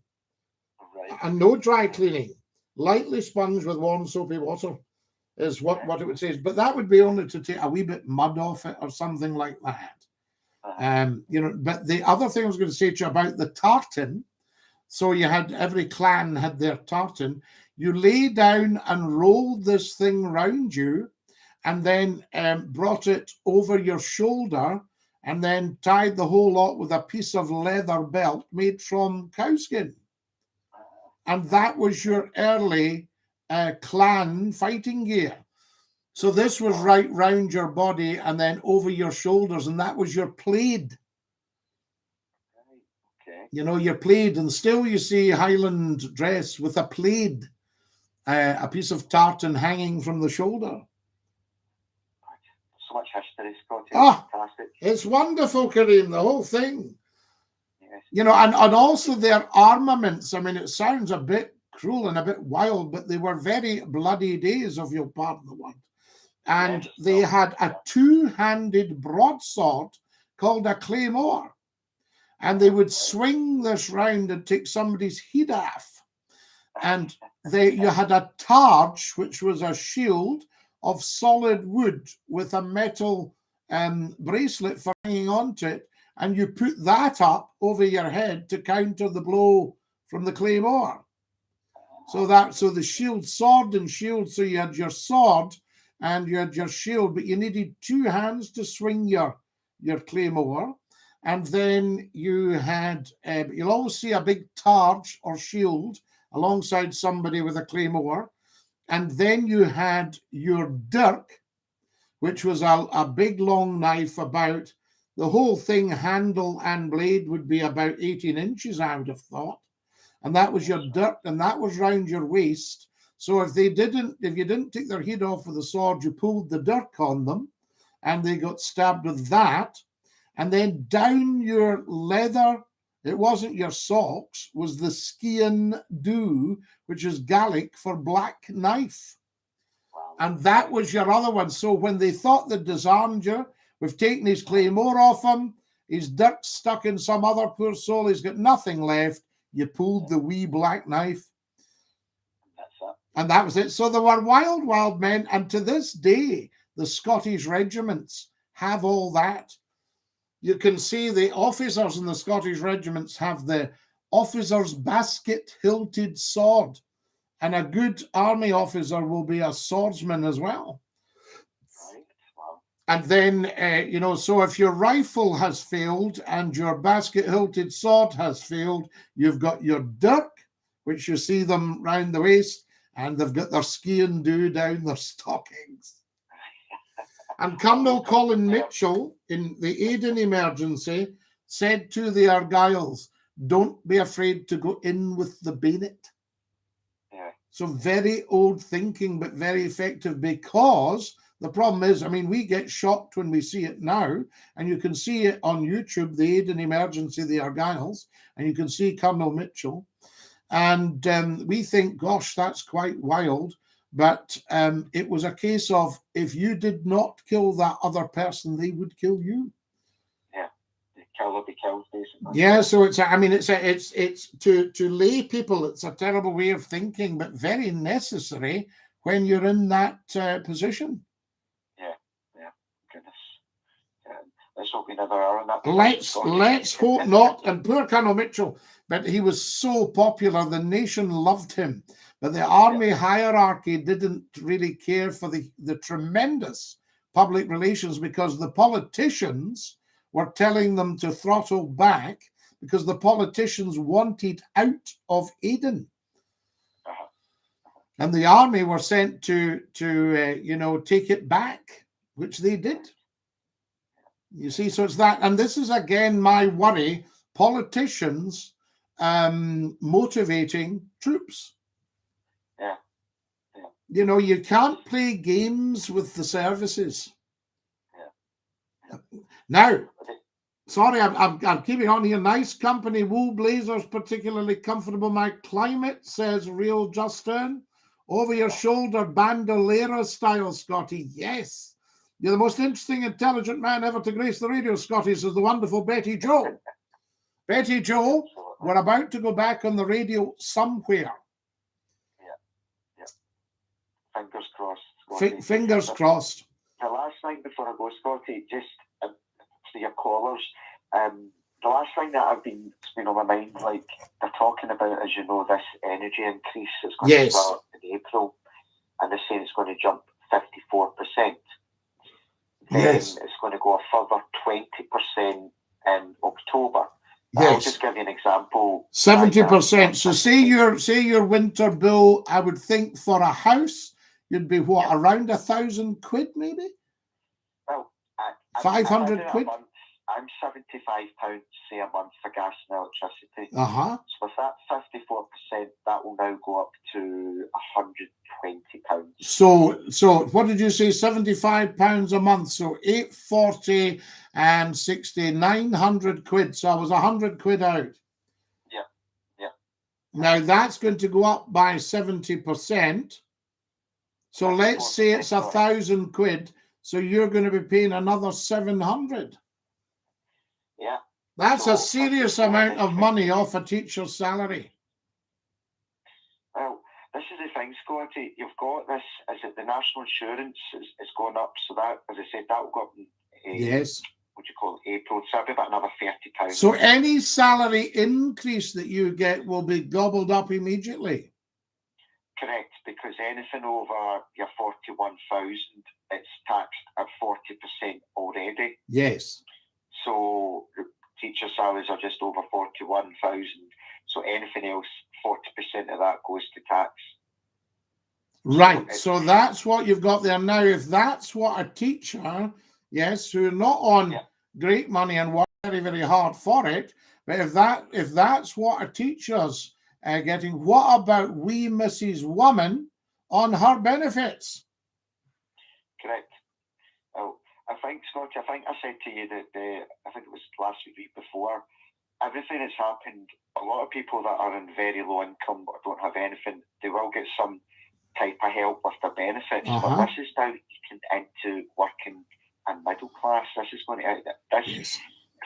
and no dry cleaning. Lightly sponge with warm soapy water is what it would say. But that would be only to take a wee bit mud off it or something like that. You know, but the other thing I was going to say to you about the tartan, so you had, every clan had their tartan. You lay down and rolled this thing round you, and then brought it over your shoulder, and then tied the whole lot with a piece of leather belt made from cowskin. And that was your early clan fighting gear. So this was right round your body and then over your shoulders, and that was your plaid. Okay. You know, your plaid, and still you see Highland dress with a plaid, a piece of tartan hanging from the shoulder. So much history, Scotty. Fantastic. It's wonderful, Kareem, the whole thing. Yes. You know, and also their armaments. I mean, it sounds a bit cruel and a bit wild, but they were very bloody days, if you'll pardon the word. And they had a two-handed broadsword called a claymore. And they would swing this round and take somebody's head off. And you had a targe, which was a shield of solid wood with a metal bracelet for hanging onto it. And you put that up over your head to counter the blow from the claymore. So the shield, sword and shield, so you had your sword and you had your shield, but you needed two hands to swing your claymore. And then you had, you'll always see a big targe or shield alongside somebody with a claymore. And then you had your dirk, which was a big long knife, about, the whole thing, handle and blade, would be about 18 inches, I would have thought. and that was your dirt, and that was round your waist. So if you didn't take their head off with a sword, you pulled the dirt on them, and they got stabbed with that. And then down your leather, it wasn't your socks, was the Dinky-Doo, which is Gaelic for black knife. And that was your other one. So when they thought they'd disarmed you, we've taken his claymore off him, his dirt stuck in some other poor soul, he's got nothing left, you pulled the wee black knife. That's it. And that was it. So they were wild, wild men. And to this day, the Scottish regiments have all that. You can see the officers in the Scottish regiments have the officer's basket-hilted sword. And a good army officer will be a swordsman as well. Right. Wow. And then, so if your rifle has failed and your basket-hilted sword has failed, you've got your dirk, which you see them round the waist, and they've got their Dinky-Doo down their stockings. And Colonel Colin Mitchell, in the Aden emergency, said to the Argylls, don't be afraid to go in with the bayonet. Yeah. So very old thinking, but very effective, because the problem is, I mean, we get shocked when we see it now, and you can see it on YouTube, the Aden emergency, the Argylls, and you can see Colonel Mitchell. And we think, gosh, that's quite wild. But it was a case of, if you did not kill that other person, they would kill you. Yeah, the kill or be killed, basically. Yeah, so it's to lay people, it's a terrible way of thinking, but very necessary when you're in that position. Yeah, goodness. Let's hope we never are in that position. Let's hope not. And poor Colonel Mitchell, but he was so popular, the nation loved him. But the army hierarchy didn't really care for the tremendous public relations, because the politicians were telling them to throttle back, because the politicians wanted out of Aden. And the army were sent to take it back, which they did. You see, so it's that. And this is, again, my worry, politicians motivating troops. You can't play games with the services. Now, sorry, I'm keeping on here. Nice company, wool blazers, particularly comfortable. My climate, says Real Justin. Over your shoulder, bandolera style, Scotty. Yes. You're the most interesting, intelligent man ever to grace the radio, Scotty, says the wonderful Betty Joe. Betty Joe, we're about to go back on the radio somewhere. Fingers crossed. Fingers crossed. The last thing before I go, Scotty, just to your callers, the last thing that it's been on my mind, like they're talking about, as you know, this energy increase that's going to start in April, and they're saying it's going to jump 54%. Then it's going to go a further 20% in October. I'll just give you an example. 70%. So say your winter bill, I would think for a house, you'd be around £1,000 maybe? Well, 500 quid? I'm £75, say, a month for gas and electricity. Uh-huh. So with that 54%, that will now go up to £120. So what did you say? £75 a month. So 840 and 60, 900 quid. So I was 100 quid out. Yeah. Now that's going to go up by 70%. So let's say it's 1,000 quid. So you're going to be paying another 700. Yeah. That's a serious amount of money off a teacher's salary. Well, this is the thing, Scotty. You've got this, the national insurance is going up. So that, as I said, that will go up in what do you call it, April. So that'll be about another £30. So any salary increase that you get will be gobbled up immediately. Correct, because anything over your 41,000, it's taxed at 40% already. Yes. So teacher salaries are just over 41,000. So anything else, 40% of that goes to tax. Right. So that's what you've got there now. If that's what a teacher, who are not on great money and work very, very hard for it, but if that's what a teacher's getting, what about wee Mrs. Woman on her benefits? Correct. Oh, I think, Scotty, I think I said to you that I think it was last week before, everything that's happened, a lot of people that are in very low income or don't have anything, they will get some type of help with their benefits. But this is now eating into working and middle class. This is going to, Yes.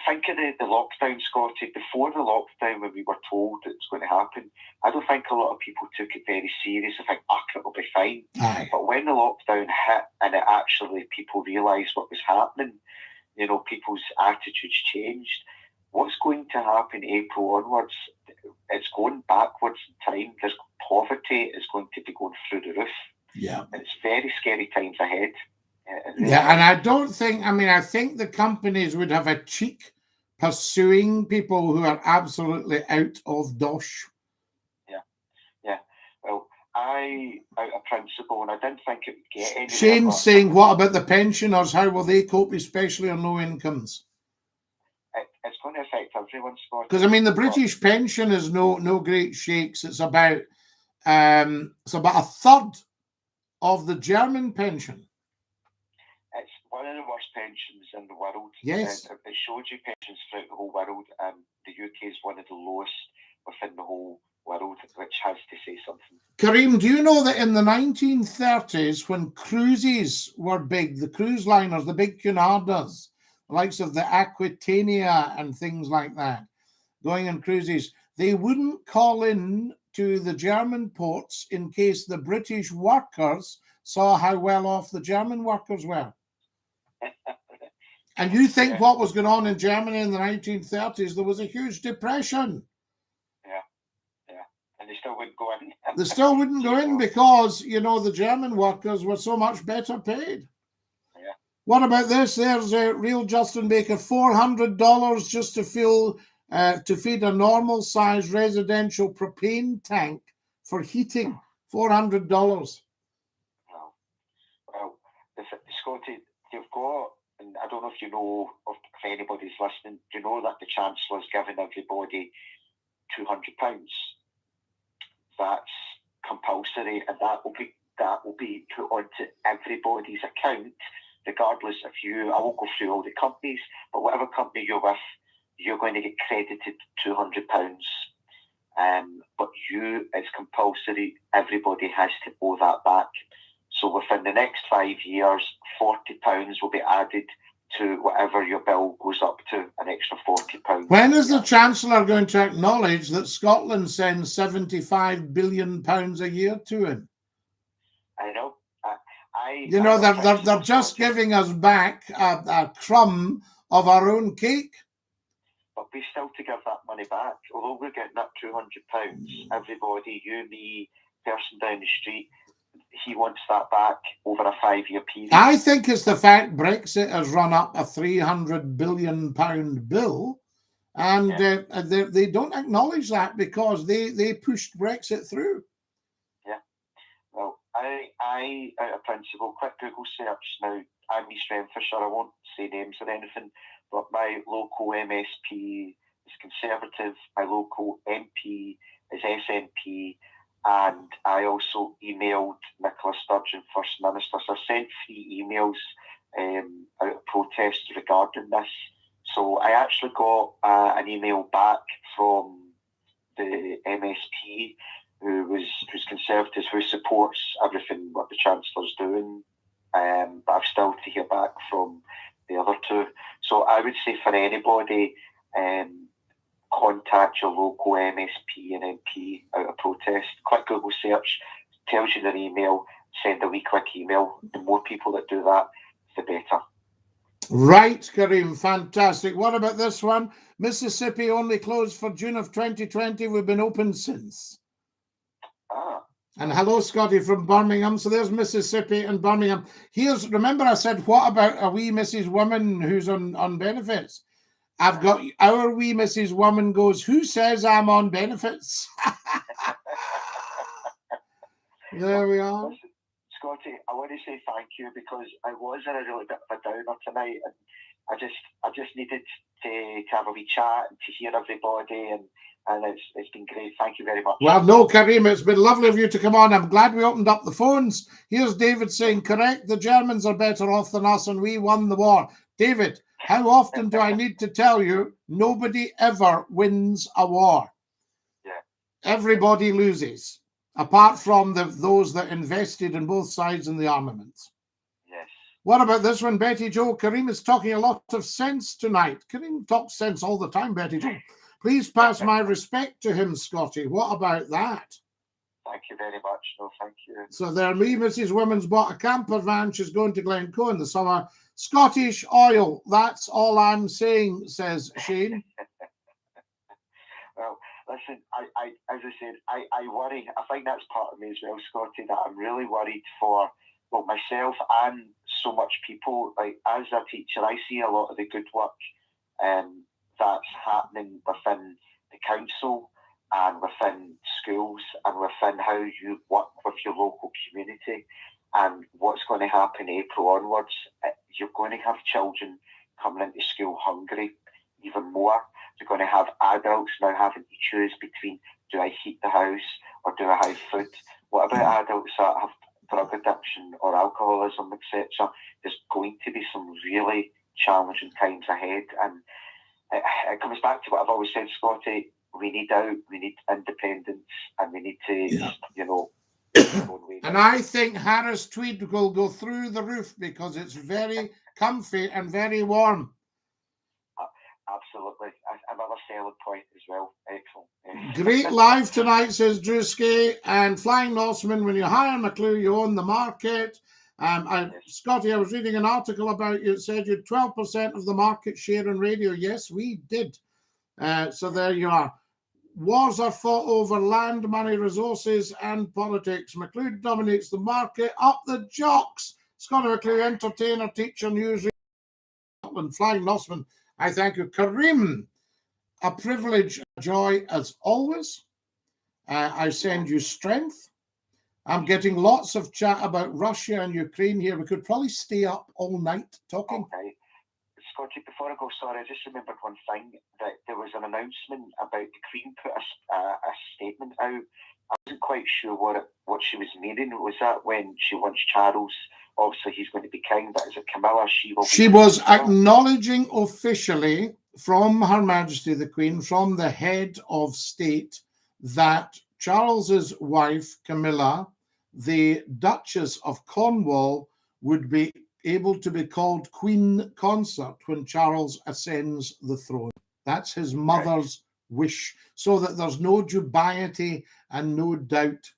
Think of the lockdown, Scotty. Before the lockdown, when we were told it was going to happen, I don't think a lot of people took it very serious. I think, it'll be fine. Aye. But when the lockdown hit and it actually people realised what was happening, you know, people's attitudes changed. What's going to happen April onwards? It's going backwards in time. There's poverty is going to be going through the roof. Yeah. And it's very scary times ahead. Yeah, and I don't think, I think the companies would have a cheek pursuing people who are absolutely out of dosh. Yeah. Well, out of principle, and I didn't think it would get anywhere. Shane's saying, what about the pensioners? How will they cope, especially on low incomes? It's going to affect everyone, Scott. Because, the British pension is no great shakes. It's about a third of the German pension. It's one of the worst pensions in the world. Yes. It showed you pensions throughout the whole world. The UK is one of the lowest within the whole world, which has to say something. Kareem, do you know that in the 1930s, when cruises were big, the cruise liners, the big Cunardas, the likes of the Aquitania and things like that, going on cruises, they wouldn't call in to the German ports in case the British workers saw how well off the German workers were. And you think what was going on in Germany in the 1930s, there was a huge depression. Yeah. And they still wouldn't go in. They still wouldn't go in because, the German workers were so much better paid. Yeah. What about this? There's a real Justin Baker, $400 just to feed a normal size residential propane tank for heating. $400. Well, Scotty, you've got, and I don't know if you know, if anybody's listening, do you know that the Chancellor's given everybody £200? That's compulsory, and that will be put onto everybody's account, regardless if I won't go through all the companies, but whatever company you're with, you're going to get credited £200. But it's compulsory. Everybody has to owe that back. So within the next 5 years, £40 will be added to whatever your bill goes up to, an extra £40. When is the Chancellor going to acknowledge that Scotland sends £75 billion a year to him? I know. They're just giving us back a crumb of our own cake. But we still to give that money back. Although we're getting that £200, everybody, you, me, person down the street, he wants that back over a 5-year period. I think it's the fact Brexit has run up a £300 billion bill, and they don't acknowledge that because they pushed Brexit through. Yeah. Well, I out of principle, quick Google search now. I'm East Renfrewshire. I won't say names or anything, but my local MSP is Conservative. My local MP is SNP. And I also emailed Nicola Sturgeon, First Minister. So I sent 3 emails out of protest regarding this. So I actually got an email back from the MSP who's Conservative, who supports everything what the Chancellor's doing. But I've still to hear back from the other 2. So I would say for anybody, contact your local MSP and MP out of protest. Quick Google search tells you their email. Send a wee quick email. The more people that do that, the better. Right, Kareem, fantastic. What about this one? Mississippi only closed for June of 2020. We've been open since. And hello, Scotty from Birmingham. So there's Mississippi and Birmingham. Remember I said, what about a wee Mrs. Woman who's on benefits? I've got our wee Mrs. Woman goes, who says I'm on benefits? There we are. Listen, Scotty, I want to say thank you because I was in a really bit of a downer tonight, and I just needed to have a wee chat and to hear everybody, and it's been great. Thank you very much. Well, no, Karim, it's been lovely of you to come on. I'm glad we opened up the phones. Here's David saying, correct, the Germans are better off than us and we won the war. David, how often do I need to tell you, nobody ever wins a war? Yeah. Everybody loses, apart from those that invested in both sides in the armaments. Yes. What about this one, Betty Joe? Karim is talking a lot of sense tonight. Karim talks sense all the time, Betty Joe. Please pass my respect to him, Scotty. What about that? Thank you very much. No, thank you. So there, me, Mrs. Women's bought a camper van. She's going to Glencoe in the summer. Scottish oil. That's all I'm saying, says Shane. Well, listen, I as I said, I worry. I think that's part of me as well, Scotty, that I'm really worried for, well, myself and so much people. Like, as a teacher, I see a lot of the good work that's happening within the council and within schools and within how you work with your local community. And what's going to happen April onwards, you're going to have children coming into school hungry even more. You're going to have adults now having to choose between, do I heat the house or do I have food? What about adults that have drug addiction or alcoholism, etc.? There's going to be some really challenging times ahead. And it comes back to what I've always said, Scotty. We need out, we need independence, and we need to, you know. And I think Harris Tweed will go through the roof because it's very comfy and very warm. Absolutely. Another selling point as well. Excellent. Great live tonight, says Drewski. And Flying Norseman, when you hire McClue, you own the market. Scotty, I was reading an article about you. It said you had 12% of the market share in radio. Yes, we did. So there you are. Wars are fought over land, money, resources, and politics. McClue dominates the market. Up the jocks. Scotty McClue, entertainer, teacher, news, Flying Norseman. I thank you. Karim, a privilege, a joy as always. I send you strength. I'm getting lots of chat about Russia and Ukraine here. We could probably stay up all night talking. Okay. Scotty, before I go, sorry, I just remembered one thing, that there was an announcement about the Queen put a statement out. I wasn't quite sure what she was meaning. Was that when she wants Charles, obviously he's going to be king, but is it Camilla? She was acknowledging officially from Her Majesty the Queen, from the head of state, that Charles's wife, Camilla, the Duchess of Cornwall, would be able to be called Queen Consort when Charles ascends the throne. That's his mother's wish, so that there's no dubiety and no doubt.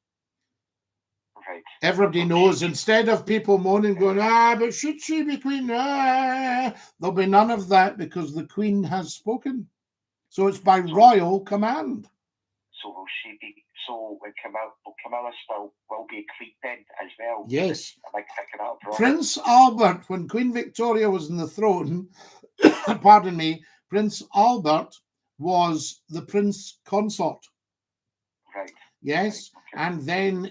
Right. Everybody knows, instead of people moaning, going, but should she be queen? There'll be none of that because the Queen has spoken. So it's by royal command. So will she be? So when Camilla still will be a queen then as well? Yes. Am I picking up wrong? Prince Albert, when Queen Victoria was on the throne, pardon me, Prince Albert was the Prince Consort. Right. Yes. Right. Okay. And then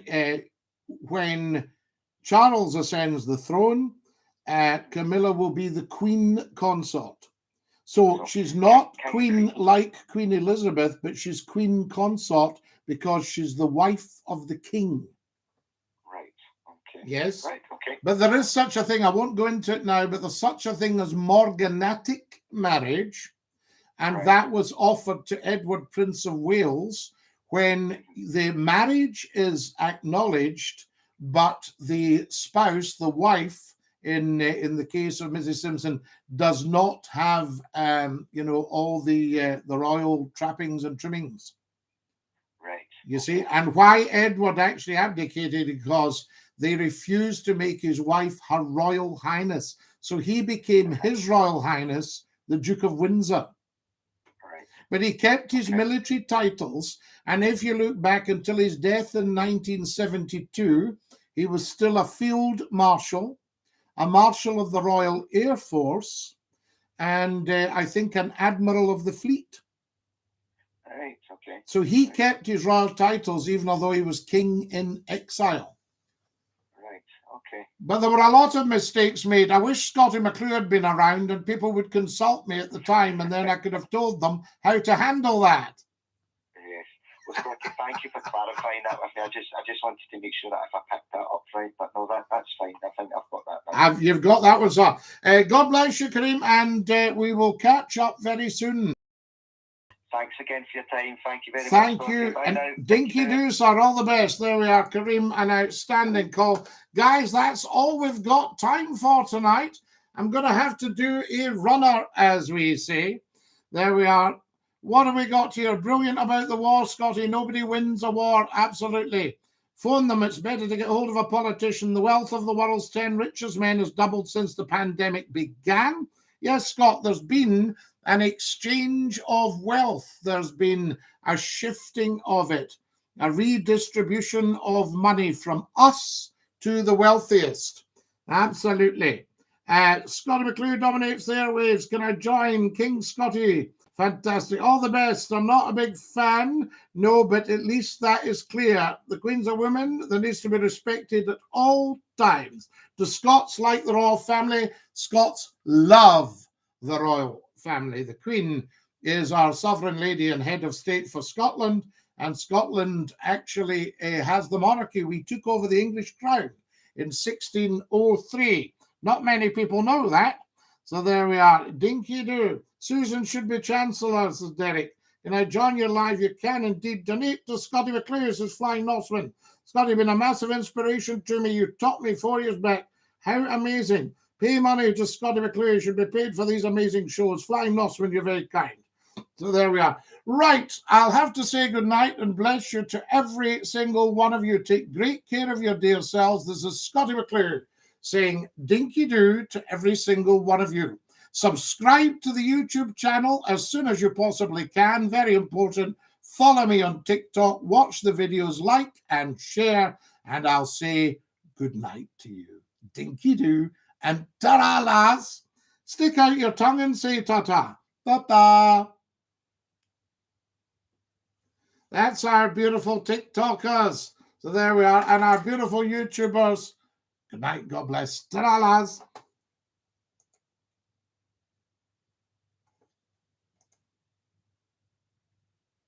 when Charles ascends the throne, Camilla will be the Queen Consort. So she's not queen like Queen Elizabeth, but she's Queen Consort because she's the wife of the king. Right. Okay. Yes. Right. Okay. But there is such a thing, I won't go into it now, but there's such a thing as morganatic marriage. And that was offered to Edward, Prince of Wales, when the marriage is acknowledged, but the spouse, the wife, in the case of Mrs. Simpson, does not have, all the royal trappings and trimmings. Right. You see, and why Edward actually abdicated, because they refused to make his wife her Royal Highness. So he became His Royal Highness, the Duke of Windsor. Right. But he kept his military titles, and if you look back until his death in 1972, he was still a field marshal, a marshal of the Royal Air Force, and I think an admiral of the fleet. Right, okay. So he kept his royal titles even although he was king in exile. Right, Okay. But there were a lot of mistakes made. I wish Scottie McClue had been around and people would consult me at the time, and then I could have told them how to handle that. Yes. Well, Scottie, thank you for clarifying that with me. I just wanted to make sure that if I picked that up right, but no, that's fine. I think I've got that right. You've got that one, sir. God bless you, Kareem, and we will catch up very soon. Thanks again for your time. Thank you very much. Thank you. And Dinky-Doo, sir, all the best. There we are, Kareem, an outstanding call. Guys, that's all we've got time for tonight. I'm going to have to do a runner, as we say. There we are. What have we got here? Brilliant about the war, Scottie. Nobody wins a war. Absolutely. Phone them. It's better to get hold of a politician. The wealth of the world's 10 richest men has doubled since the pandemic began. Yes, Scott, there's been an exchange of wealth. There's been a shifting of it, a redistribution of money from us to the wealthiest. Absolutely. Scottie McClue dominates the airwaves. Can I join King Scottie? Fantastic. All the best. I'm not a big fan. No, but at least that is clear. The Queen's a woman that needs to be respected at all times. The Scots like the royal family. Scots love the royal family. The Queen is our sovereign lady and head of state for Scotland, and Scotland actually has the monarchy. We took over the English crown in 1603. Not many people know that. So there we are. Dinky-Doo. Susan should be Chancellor, says Derek. Can I join you live? You can indeed. Donate to Scottie McClue, says Flying Norseman. Scottie, been a massive inspiration to me. You taught me 4 years back. How amazing. Pay money to Scottie McClue. You should be paid for these amazing shows. Flying Norseman, you're very kind. So there we are. Right. I'll have to say good night and bless you to every single one of you. Take great care of your dear selves. This is Scottie McClue saying Dinky-Doo to every single one of you. Subscribe to the YouTube channel as soon as you possibly can. Very important. Follow me on TikTok. Watch the videos, like and share. And I'll say good night to you. Dinky-Doo and ta-ra, lads. Stick out your tongue and say ta-ta. Ta-ta. That's our beautiful TikTokers. So there we are. And our beautiful YouTubers. Good night. God bless. Ta-ra, lads.